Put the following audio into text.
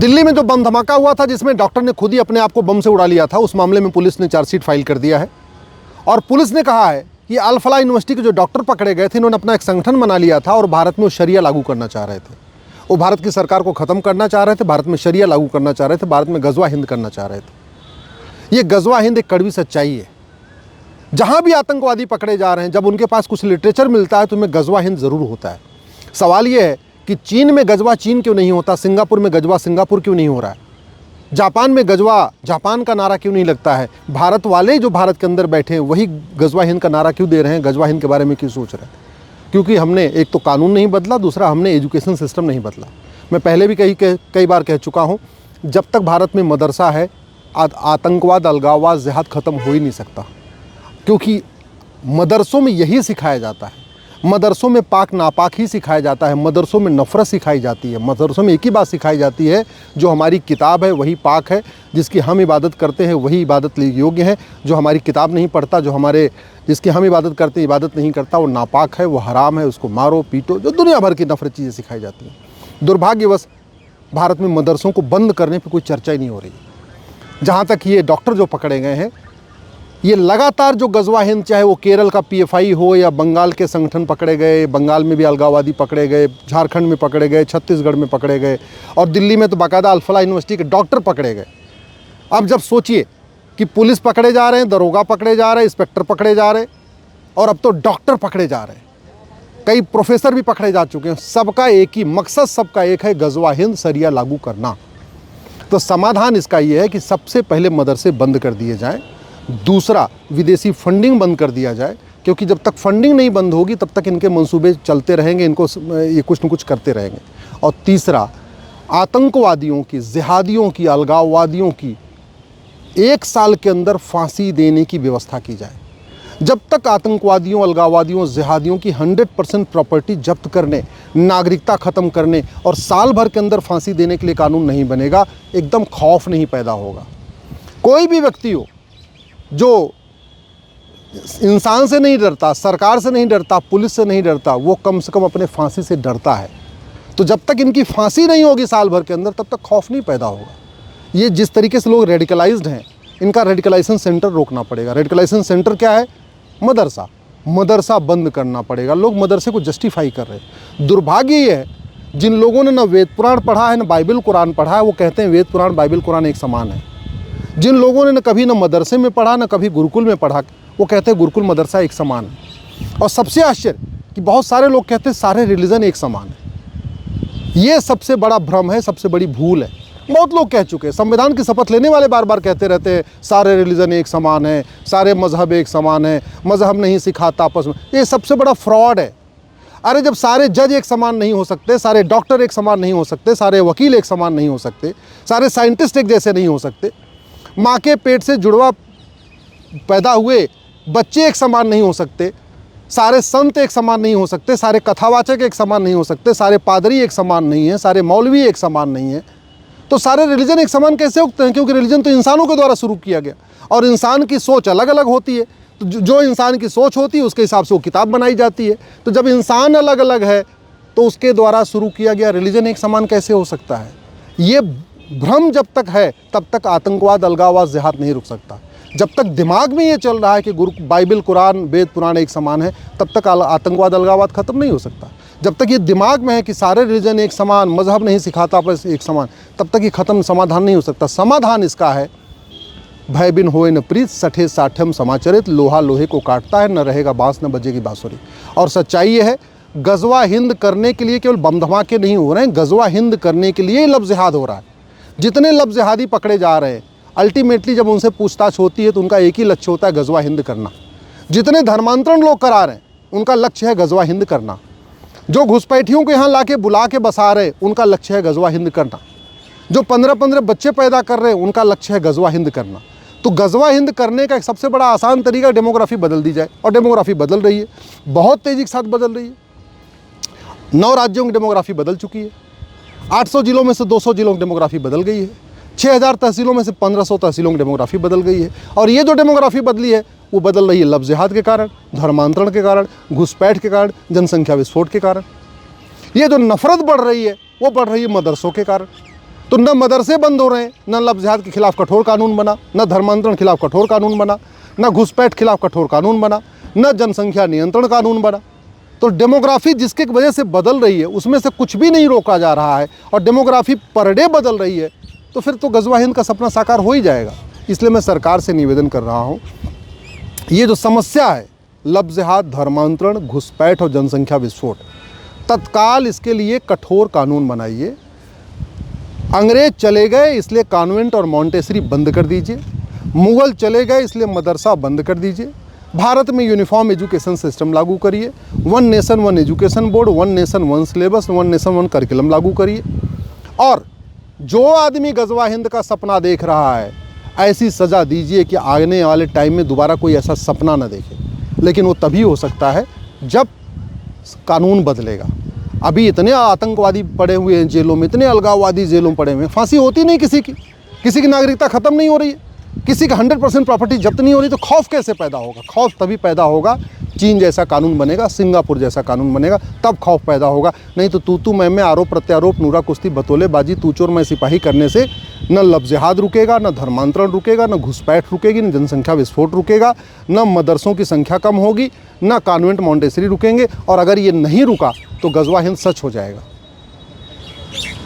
दिल्ली में जो बम धमाका हुआ था जिसमें डॉक्टर ने खुद ही अपने आप को बम से उड़ा लिया था, उस मामले में पुलिस ने चार्जशीट फाइल कर दिया है और पुलिस ने कहा है कि अल-फलाह यूनिवर्सिटी के जो डॉक्टर पकड़े गए थे, इन्होंने अपना एक संगठन बना लिया था और भारत में वो शरिया लागू करना चाह रहे थे। वो भारत की सरकार को ख़त्म करना चाह रहे थे, भारत में शरिया लागू करना चाह रहे थे, भारत में गज़वा हिंद करना चाह रहे थे। ये गज़वा हिंद एक कड़वी सच्चाई है। जहाँ भी आतंकवादी पकड़े जा रहे हैं, जब उनके पास कुछ लिटरेचर मिलता है तो उनमें गज़वा हिंद ज़रूर होता है। सवाल ये है कि चीन में गज़वा चीन क्यों नहीं होता, सिंगापुर में गज़वा सिंगापुर क्यों नहीं हो रहा है, जापान में गज़वा जापान का नारा क्यों नहीं लगता है, भारत वाले जो भारत के अंदर बैठे हैं वही गज़वा हिंद का नारा क्यों दे रहे हैं, गज़वा हिंद के बारे में क्यों सोच रहे हैं? क्योंकि हमने एक तो कानून नहीं बदला, दूसरा हमने एजुकेशन सिस्टम नहीं बदला। मैं पहले भी कई बार कह चुका हूँ, जब तक भारत में मदरसा है आतंकवाद, अलगाववाद, जिहाद ख़त्म हो ही नहीं सकता। क्योंकि मदरसों में यही सिखाया जाता है, मदरसों में पाक नापाक ही सिखाया जाता है, मदरसों में नफ़रत सिखाई जाती है, मदरसों में एक ही बात सिखाई जाती है, जो हमारी किताब है वही पाक है, जिसकी हम इबादत करते हैं वही इबादत योग्य है, जो हमारी किताब नहीं पढ़ता, जिसकी हम इबादत करते हैं इबादत नहीं करता, वो नापाक है, वो हराम है, उसको मारो पीटो, जो दुनिया भर की नफ़रत चीज़ें सिखाई जाती हैं। दुर्भाग्यवश भारत में मदरसों को बंद करने पर कोई चर्चा ही नहीं हो रही। जहाँ तक ये डॉक्टर जो पकड़े गए हैं, ये लगातार जो गज़वा हिंद, चाहे वो केरल का PFI हो या बंगाल के संगठन पकड़े गए, बंगाल में भी अलगाववादी पकड़े गए, झारखंड में पकड़े गए, छत्तीसगढ़ में पकड़े गए और दिल्ली में तो बाकायदा अल-फलाह यूनिवर्सिटी के डॉक्टर पकड़े गए। अब जब सोचिए कि पुलिस पकड़े जा रहे हैं, दरोगा पकड़े जा रहे हैं, इंस्पेक्टर पकड़े जा रहे हैं और अब तो डॉक्टर पकड़े जा रहे हैं, कई प्रोफेसर भी पकड़े जा चुके हैं। सबका एक ही मकसद, सबका एक है गज़वा हिंद शरिया लागू करना। तो समाधान इसका ये है कि सबसे पहले मदरसे बंद कर दिए जाएँ, दूसरा विदेशी फंडिंग बंद कर दिया जाए, क्योंकि जब तक फंडिंग नहीं बंद होगी तब तक इनके मंसूबे चलते रहेंगे, ये कुछ न कुछ करते रहेंगे। और तीसरा, आतंकवादियों की, जिहादियों की, अलगाववादियों की 1 साल के अंदर फांसी देने की व्यवस्था की जाए। जब तक आतंकवादियों, अलगाववादियों, जिहादियों की 100% प्रॉपर्टी जब्त करने, नागरिकता ख़त्म करने और साल भर के अंदर फांसी देने के लिए कानून नहीं बनेगा, एकदम खौफ नहीं पैदा होगा। कोई भी व्यक्ति हो जो इंसान से नहीं डरता, सरकार से नहीं डरता, पुलिस से नहीं डरता, वो कम से कम अपने फांसी से डरता है। तो जब तक इनकी फांसी नहीं होगी साल भर के अंदर, तब तक खौफ नहीं पैदा होगा। ये जिस तरीके से लोग रेडिकलाइज्ड हैं, इनका रेडिकलाइजेशन सेंटर रोकना पड़ेगा। रेडिकलाइजेशन सेंटर क्या है? मदरसा बंद करना पड़ेगा। लोग मदरसे को जस्टिफाई कर रहे हैं। दुर्भाग्य ये है, जिन लोगों ने ना वेद पुराण पढ़ा है, ना बाइबल कुरान पढ़ा है, वो कहते हैं वेद पुराण बाइबल कुरान एक समान है। जिन लोगों ने न कभी न मदरसे में पढ़ा, न कभी गुरुकुल में पढ़ा, वो कहते हैं गुरुकुल मदरसा एक समान है। और सबसे आश्चर्य कि बहुत सारे लोग कहते हैं सारे रिलीजन एक समान है। ये सबसे बड़ा भ्रम है, सबसे बड़ी भूल है। बहुत लोग कह चुके हैं, संविधान की शपथ लेने वाले बार बार कहते रहते हैं सारे रिलीजन एक समान है, सारे मजहब एक समान है, मजहब नहीं सिखाता आपस में। ये सबसे बड़ा फ्रॉड है। अरे जब सारे जज एक समान नहीं हो सकते, सारे डॉक्टर एक समान नहीं हो सकते, सारे वकील एक समान नहीं हो सकते, सारे साइंटिस्ट एक जैसे नहीं हो सकते, माँ के पेट से जुड़वा पैदा हुए बच्चे एक समान नहीं हो सकते, सारे संत एक समान नहीं हो सकते, सारे कथावाचक एक समान नहीं हो सकते, सारे पादरी एक समान नहीं हैं, सारे मौलवी एक समान नहीं हैं, तो सारे रिलीजन एक समान कैसे होते हैं? क्योंकि रिलीजन तो इंसानों के द्वारा शुरू किया गया और इंसान की सोच अलग अलग होती है। तो जो इंसान की सोच होती है उसके हिसाब से वो किताब बनाई जाती है। तो जब इंसान अलग अलग है तो उसके द्वारा शुरू किया गया रिलीजन एक समान कैसे हो सकता है? ये भ्रम जब तक है तब तक आतंकवाद, अलगाववाद, जिहाद नहीं रुक सकता। जब तक दिमाग में ये चल रहा है कि बाइबल, कुरान, वेद पुराण एक समान है, तब तक आतंकवाद, अलगाववाद ख़त्म नहीं हो सकता। जब तक ये दिमाग में है कि सारे रिलीजन एक समान, मजहब नहीं सिखाता बस एक समान, तब तक ये ख़त्म समाधान नहीं हो सकता। समाधान इसका है, भय बिन होए न प्रीत, सठे साठम समाचरित, लोहा लोहे को काटता है, न रहेगा बांस न बजेगी बांसुरी। और सच्चाई ये है, गज़वा हिंद करने के लिए केवल बम धमाके नहीं हो रहे हैं, गज़वा हिंद करने के लिए लफ्ज़ जिहाद हो रहा है। जितने लफ्ज़ जिहादी पकड़े जा रहे हैं, अल्टीमेटली जब उनसे पूछताछ होती है तो उनका एक ही लक्ष्य होता है, गज़वा हिंद करना। जितने धर्मांतरण लोग करा रहे हैं, उनका लक्ष्य है गज़वा हिंद करना। जो घुसपैठियों को यहाँ लाके बुला के बसा रहे, उनका लक्ष्य है गज़वा हिंद करना। जो 15-15 बच्चे पैदा कर रहे हैं, उनका लक्ष्य है गज़वा हिंद करना। तो गज़वा हिंद करने का एक सबसे बड़ा आसान तरीका डेमोग्राफी बदल दी जाए, और डेमोग्राफी बदल रही है, बहुत तेज़ी के साथ बदल रही है। 9 राज्यों की डेमोग्राफी बदल चुकी है। 800 जिलों में से 200 जिलों की डेमोग्राफी बदल गई है। 6000 तहसीलों में से 1500 तहसीलों की डेमोग्राफी बदल गई है। और ये जो डेमोग्राफी बदली है वो बदल रही है लफ्ज़ जिहाद के कारण, धर्मांतरण के कारण, घुसपैठ के कारण, जनसंख्या विस्फोट के कारण। ये जो नफ़रत बढ़ रही है वो बढ़ रही है मदरसों के कारण। तो न मदरसे बंद हो रहे हैं, न लफ्ज़ जिहाद के खिलाफ कठोर कानून बना, न धर्मांतरण खिलाफ कठोर कानून बना, न घुसपैठ खिलाफ कठोर कानून बना, न जनसंख्या नियंत्रण कानून बना। तो डेमोग्राफी जिसके वजह से बदल रही है उसमें से कुछ भी नहीं रोका जा रहा है, और डेमोग्राफी पर डे बदल रही है, तो फिर तो गज़वा हिंद का सपना साकार हो ही जाएगा। इसलिए मैं सरकार से निवेदन कर रहा हूँ, ये जो समस्या है लफ्ज़ जिहाद, धर्मांतरण, घुसपैठ और जनसंख्या विस्फोट, तत्काल इसके लिए कठोर कानून बनाइए। अंग्रेज चले गए इसलिए कॉन्वेंट और मॉन्टेसरी बंद कर दीजिए, मुग़ल चले गए इसलिए मदरसा बंद कर दीजिए, भारत में यूनिफॉर्म एजुकेशन सिस्टम लागू करिए, one nation one education board, one nation one syllabus, one nation one curriculum लागू करिए। और जो आदमी गज़वा हिंद का सपना देख रहा है ऐसी सज़ा दीजिए कि आने वाले टाइम में दोबारा कोई ऐसा सपना न देखे। लेकिन वो तभी हो सकता है जब कानून बदलेगा। अभी इतने आतंकवादी पड़े हुए हैं जेलों में, इतने अलगाववादी जेलों में पड़े हुए हैं, फांसी होती नहीं किसी की नागरिकता ख़त्म नहीं हो रही है, किसी का 100% प्रॉपर्टी जब्त नहीं हो रही, तो खौफ कैसे पैदा होगा? खौफ तभी पैदा होगा चीन जैसा कानून बनेगा, सिंगापुर जैसा कानून बनेगा, तब खौफ पैदा होगा। नहीं तो तू मैं आरोप प्रत्यारोप, नूरा कुश्ती, बतौलेबाजी, तू चोर मैं सिपाही करने से न लफ्ज़ जिहाद रुकेगा, न धर्मांतरण रुकेगा, न घुसपैठ रुकेगी, न जनसंख्या विस्फोट रुकेगा, न मदरसों की संख्या कम होगी, न कॉन्वेंट मॉन्टेसरी रुकेंगे। और अगर ये नहीं रुका तो गज़वा हिंद सच हो जाएगा।